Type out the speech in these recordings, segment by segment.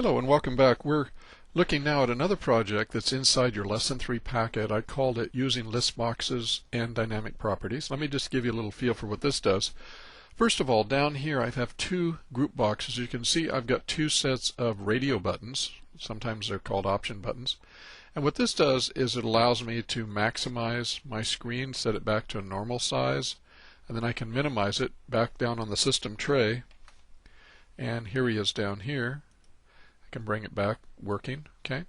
Hello and welcome back. We're looking now at another project that's inside your Lesson 3 packet. I called it Using List Boxes and Dynamic Properties. Let me just give you a little feel for what this does. First of all, down here I have two group boxes. You can see I've got two sets of radio buttons. Sometimes they're called option buttons. And what this does is it allows me to maximize my screen, set it back to a normal size, and then I can minimize it back down on the system tray. And here he is down here. I can bring it back working. Okay.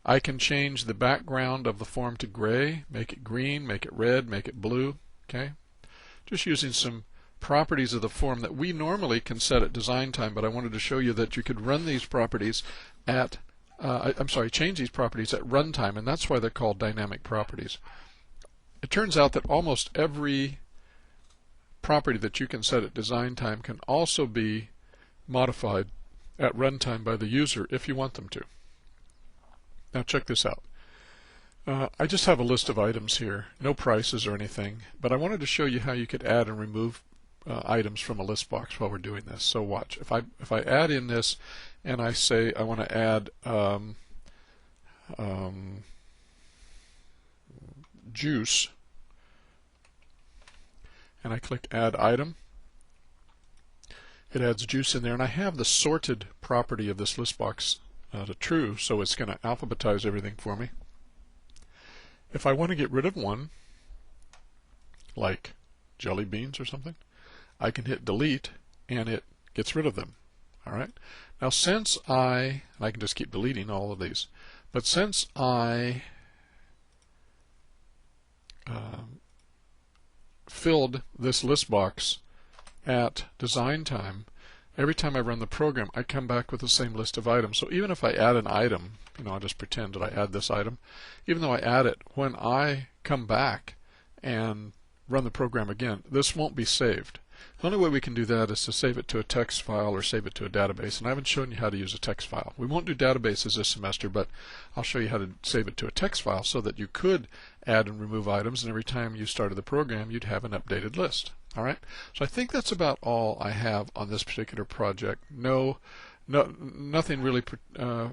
I can change the background of the form to gray, make it green, make it red, make it blue. Okay. Just using some properties of the form that we normally can set at design time, but I wanted to show you that you could run these properties at change these properties at runtime, and that's why they're called dynamic properties. It turns out that almost every property that you can set at design time can also be modified at runtime by the user if you want them to. Now check this out. I just have a list of items here, no prices or anything, but I wanted to show you how you could add and remove items from a list box while we're doing this. So watch. If I add in this and I say I want to add juice, and I click Add Item, it adds juice in there, and I have the sorted property of this list box to true, so it's going to alphabetize everything for me. If I want to get rid of one, like jelly beans or something, I can hit delete and it gets rid of them. Alright? Now since I can just keep deleting all of these, but since I filled this list box at design time, every time I run the program I come back with the same list of items. So even if I add an item, I'll just pretend that I add this item, even though I add it, when I come back and run the program again, this won't be saved. The only way we can do that is to save it to a text file or save it to a database, and I haven't shown you how to use a text file. We won't do databases this semester, but I'll show you how to save it to a text file so that you could add and remove items, and every time you started the program you'd have an updated list. Alright, so I think that's about all I have on this particular project. Nothing really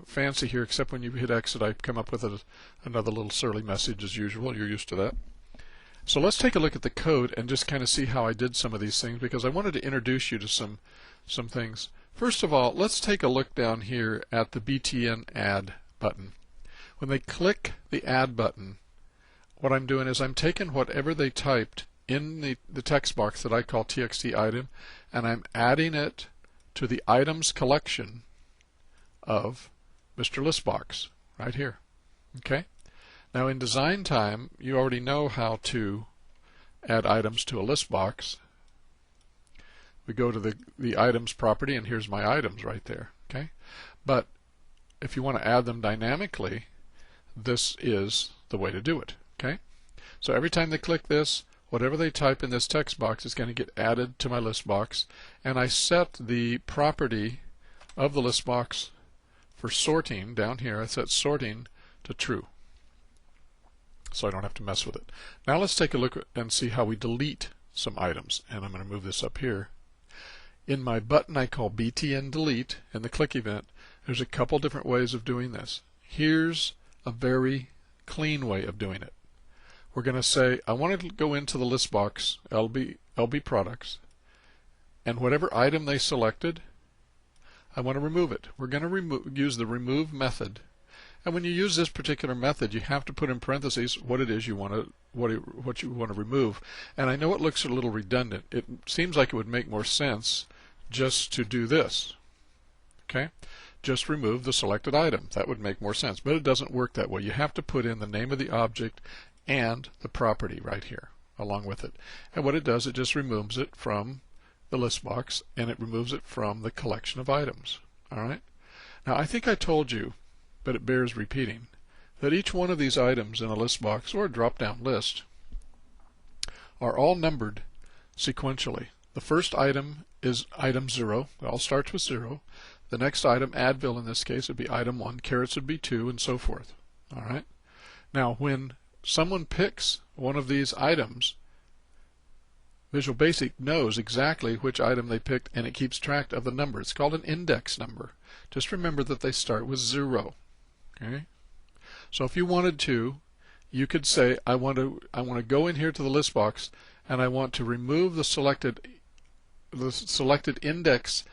fancy here, except when you hit exit I come up with another little surly message as usual. You're used to that. So let's take a look at the code and just kind of see how I did some of these things, because I wanted to introduce you to some things. First of all, let's take a look down here at the BTN Add button. When they click the Add button, what I'm doing is I'm taking whatever they typed in the text box that I call txt item, and I'm adding it to the items collection of Mr. Listbox right here. Okay? Now in design time you already know how to add items to a list box. We go to the items property, and here's my items right there. Okay? But if you want to add them dynamically, this is the way to do it. Okay? So every time they click this, whatever they type in this text box is going to get added to my list box, and I set the property of the list box for sorting down here. I set sorting to true, so I don't have to mess with it. Now let's take a look and see how we delete some items, and I'm going to move this up here. In my button I call BTN delete in the click event, there's a couple different ways of doing this. Here's a very clean way of doing it. We're going to say I want to go into the list box LB products, and whatever item they selected, I want to remove it. We're going to use the remove method, and when you use this particular method you have to put in parentheses what it is you want to what you want to remove. And I know it looks a little redundant. It seems like it would make more sense just to do this. Okay? Just remove the selected item. That would make more sense, but it doesn't work that way. You have to put in the name of the object and the property right here along with it. And what it does, it just removes it from the list box, and it removes it from the collection of items. Alright? Now I think I told you, but it bears repeating, that each one of these items in a list box or a drop-down list are all numbered sequentially. The first item is item 0. It all starts with 0. The next item, Advil in this case, would be item 1. Carrots would be 2, and so forth. Alright? Now when someone picks one of these items, Visual Basic knows exactly which item they picked, and it keeps track of the number. It's called an index number. Just remember that they start with 0. Okay? So if you wanted to, you could say, I want to go in here to the list box, and I want to remove the selected index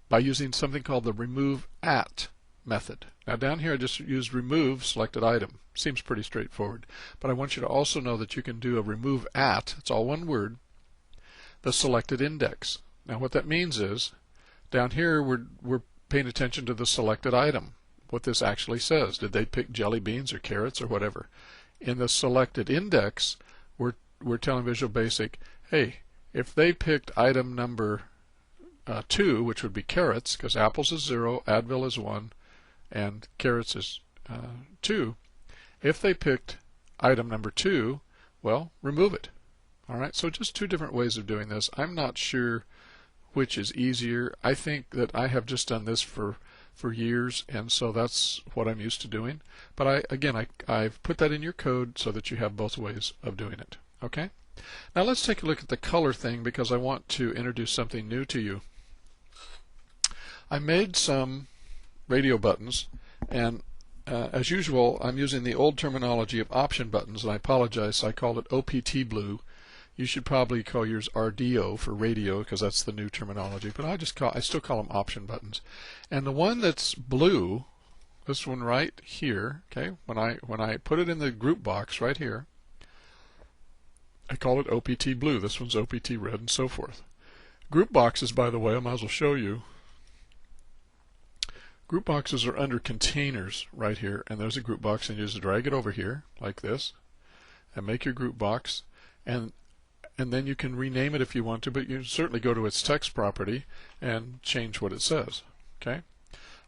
by using something called the remove at method. Now down here I just used remove selected item. Seems pretty straightforward. But I want you to also know that you can do a remove at, it's all one word, the selected index. Now what that means is, down here we're paying attention to the selected item, what this actually says. Did they pick jelly beans or carrots or whatever? In the selected index, we're telling Visual Basic, hey, if they picked item number 2, which would be carrots, because apples is 0, Advil is 1, and carrots is 2, if they picked item number 2, well, remove it. Alright, so just two different ways of doing this. I'm not sure which is easier. I think that I have just done this for years, and so that's what I'm used to doing. But I've put that in your code so that you have both ways of doing it. Okay? Now let's take a look at the color thing, because I want to introduce something new to you. I made some radio buttons, and as usual I'm using the old terminology of option buttons, and I apologize, I called it OPT blue. You should probably call yours RDO for radio, because that's the new terminology, but I still call them option buttons. And the one that's blue, this one right here, okay, when I put it in the group box right here, I call it OPT blue. This one's OPT red, and so forth. Group boxes, by the way, I might as well show you. Group boxes are under containers right here, and there's a group box, and you just drag it over here like this and make your group box, and then you can rename it if you want to, but you certainly go to its text property and change what it says. Okay?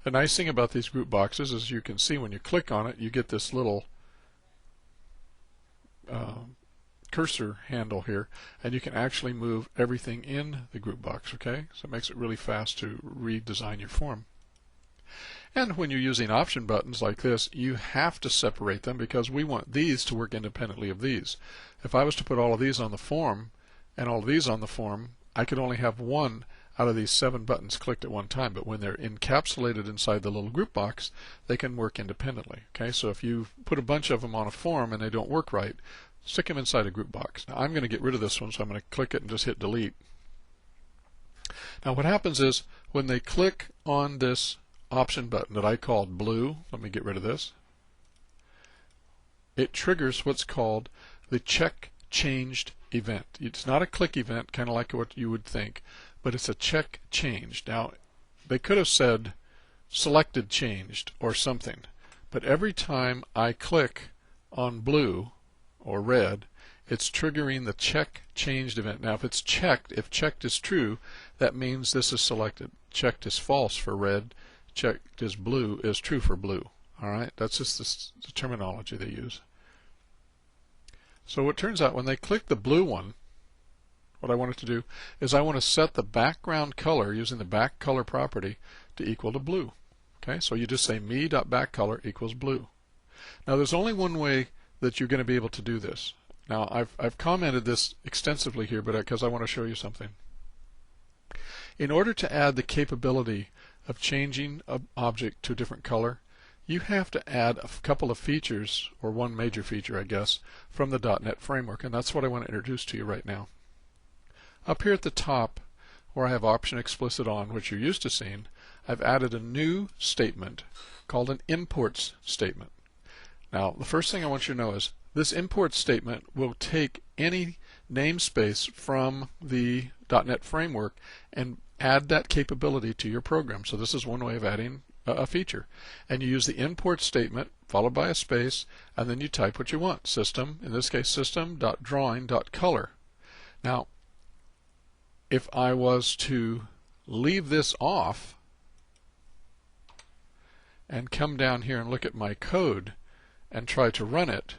The nice thing about these group boxes is you can see when you click on it, you get this little cursor handle here, and you can actually move everything in the group box. Okay? So it makes it really fast to redesign your form. And when you're using option buttons like this, you have to separate them, because we want these to work independently of these. If I was to put all of these on the form and all of these on the form, I could only have one out of these 7 buttons clicked at one time. But when they're encapsulated inside the little group box, they can work independently. Okay, so if you put a bunch of them on a form and they don't work right, stick them inside a group box. Now I'm going to get rid of this one, so I'm going to click it and just hit delete. Now what happens is, when they click on this option button that I called blue, let me get rid of this, it triggers what's called the check changed event. It's not a click event, kind of like what you would think, but it's a check changed. Now they could have said selected changed or something, but every time I click on blue or red, it's triggering the check changed event. Now if it's checked, if checked is true, that means this is selected. Checked is false for red, checked is blue is true for blue. Alright, that's just the terminology they use. So it turns out when they click the blue one, what I want it to do is I want to set the background color using the back color property to equal to blue. Okay, so you just say me.backcolor equals blue. Now there's only one way that you're going to be able to do this. Now I've commented this extensively here, but because I want to show you something. In order to add the capability of changing an object to a different color, you have to add a couple of features, or one major feature I guess, from the .NET framework, and that's what I want to introduce to you right now. Up here at the top, where I have option explicit on, which you're used to seeing, I've added a new statement called an imports statement. Now the first thing I want you to know is this import statement will take any namespace from the .NET framework and add that capability to your program. So this is one way of adding a feature. And you use the import statement followed by a space, and then you type what you want. System, in this case system.drawing.color. Now if I was to leave this off and come down here and look at my code and try to run it,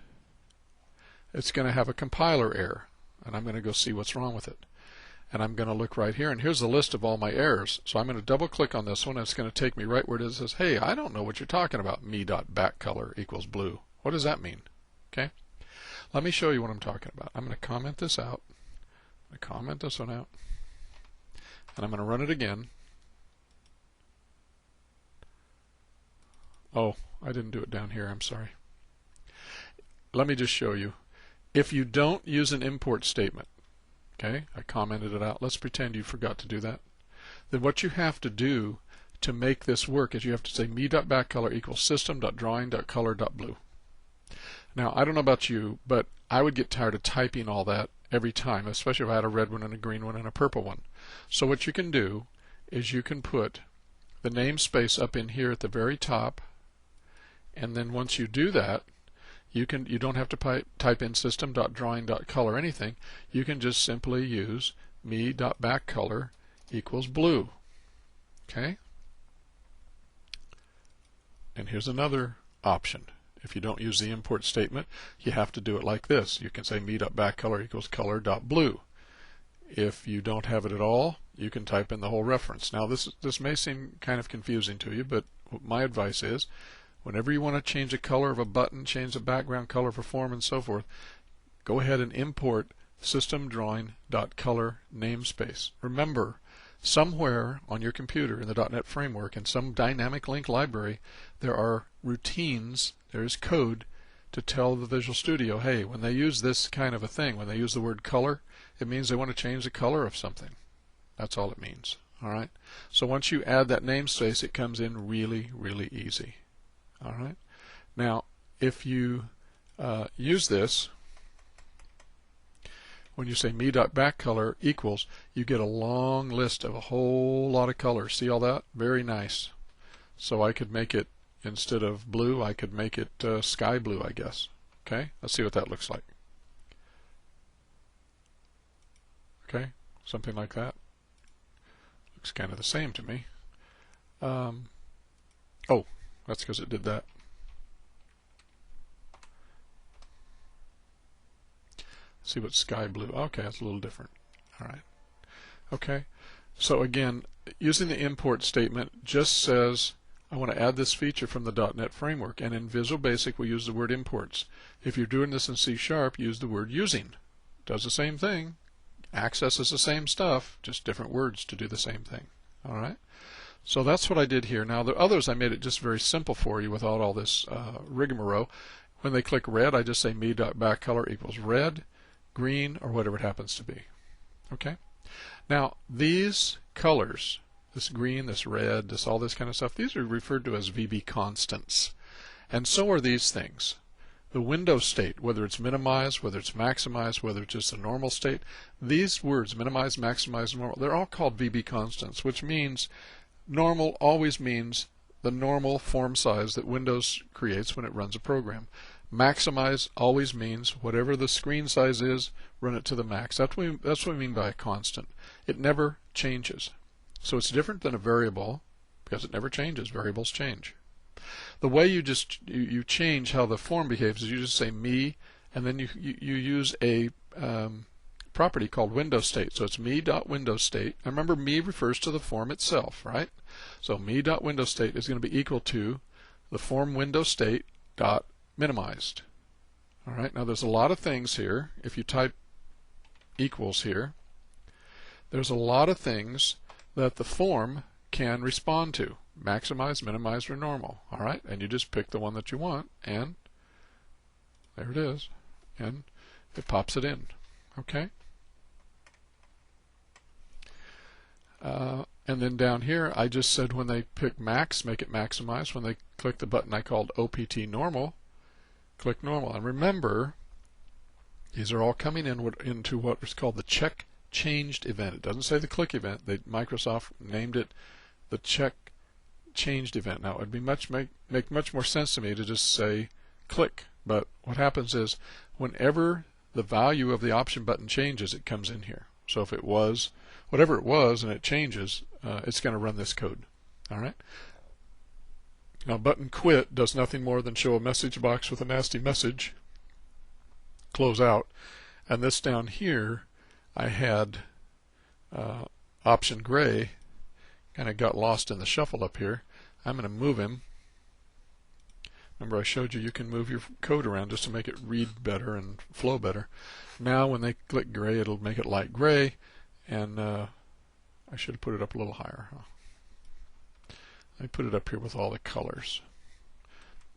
it's going to have a compiler error, and I'm going to go see what's wrong with it. And I'm going to look right here, and here's the list of all my errors. So I'm going to double click on this one, and it's going to take me right where it says, hey, I don't know what you're talking about, me.backcolor equals blue. What does that mean? Okay, let me show you what I'm talking about. I'm going to comment this out, I comment this one out, and I'm going to run it again. Oh, I didn't do it down here, I'm sorry. Let me just show you. If you don't use an import statement, okay, I commented it out. Let's pretend you forgot to do that. Then what you have to do to make this work is you have to say me.backcolor equals system.drawing.color.blue. Now, I don't know about you, but I would get tired of typing all that every time, especially if I had a red one and a green one and a purple one. So what you can do is you can put the namespace up in here at the very top, and then once you do that, you don't have to type in system.drawing.color anything. You can just simply use me.backcolor equals blue. Okay? And here's another option. If you don't use the import statement, you have to do it like this. You can say me.backcolor equals color.blue. If you don't have it at all, you can type in the whole reference. Now this may seem kind of confusing to you, but my advice is whenever you want to change the color of a button, change the background color for form and so forth, go ahead and import system.drawing.color namespace. Remember, somewhere on your computer in the .NET framework in some dynamic link library, there are routines, there is code to tell the Visual Studio, hey, when they use this kind of a thing, when they use the word color, it means they want to change the color of something. That's all it means. All right. So once you add that namespace, it comes in really, really easy. All right. Now, if you use this, when you say me.backcolor equals, you get a long list of a whole lot of colors. See all that? Very nice. So I could make it, instead of blue, I could make it sky blue, I guess. Okay, let's see what that looks like. Okay, something like that. Looks kind of the same to me. Oh, that's because it did that. See what sky blue. Okay, that's a little different. All right. Okay. So again, using the import statement just says I want to add this feature from the .NET framework, and in Visual Basic we use the word imports. If you're doing this in C#, use the word using. Does the same thing. Accesses the same stuff, just different words to do the same thing. All right. So that's what I did here. Now the others I made it just very simple for you without all this rigmarole. When they click red, I just say me.backcolor equals red, green, or whatever it happens to be. Okay? Now, these colors, this green, this red, this all this kind of stuff, these are referred to as VB constants. And so are these things. The window state, whether it's minimize, whether it's maximize, whether it's just a normal state, these words, minimize, maximize, normal, they're all called VB constants, which means normal always means the normal form size that Windows creates when it runs a program. Maximize always means whatever the screen size is, run it to the max. That's what we mean by a constant. It never changes. So it's different than a variable because it never changes. Variables change. The way you change how the form behaves is you just say me, and then you use a property called window state. So it's me.windowState. And remember, me refers to the form itself, right? So me.windowState is going to be equal to the form window state dot minimized. All right. Now there's a lot of things here. If you type equals here, there's a lot of things that the form can respond to. Maximize, minimize, or normal. All right. And you just pick the one that you want, and there it is. And it pops it in. Okay. And then down here, I just said when they pick max, make it maximize. When they click the button I called OPT normal, click normal. And remember, these are all coming into what is called the check changed event. It doesn't say the click event. Microsoft named it the check changed event. Now, it would make much more sense to me to just say click. But what happens is whenever the value of the option button changes, it comes in here. So if it was whatever it was and it changes, it's going to run this code. All right. Now, button quit does nothing more than show a message box with a nasty message, close out, and this down here, I had option gray, kind of got lost in the shuffle up here. I'm going to move him Remember I showed you can move your code around just to make it read better and flow better. Now when they click gray, it'll make it light gray, and I should have put it up a little higher. I put it up here with all the colors.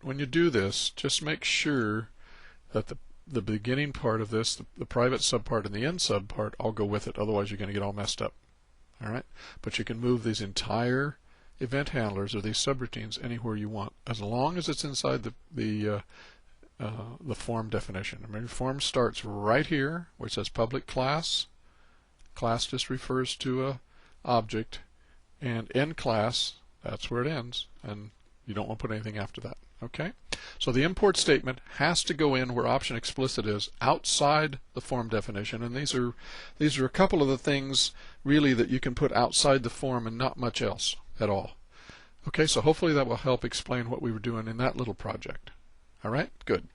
When you do this, just make sure that the beginning part of this, the private subpart and the end subpart, all go with it. Otherwise, you're going to get all messed up. All right, but you can move these entire event handlers or these subroutines anywhere you want, as long as it's inside the form definition. I mean, form starts right here where it says public class. Class just refers to a object, and end class, that's where it ends, and you don't want to put anything after that. Okay, so the import statement has to go in where option explicit is, outside the form definition, and these are a couple of the things really that you can put outside the form and not much else at all. Okay, so hopefully that will help explain what we were doing in that little project. All right, good.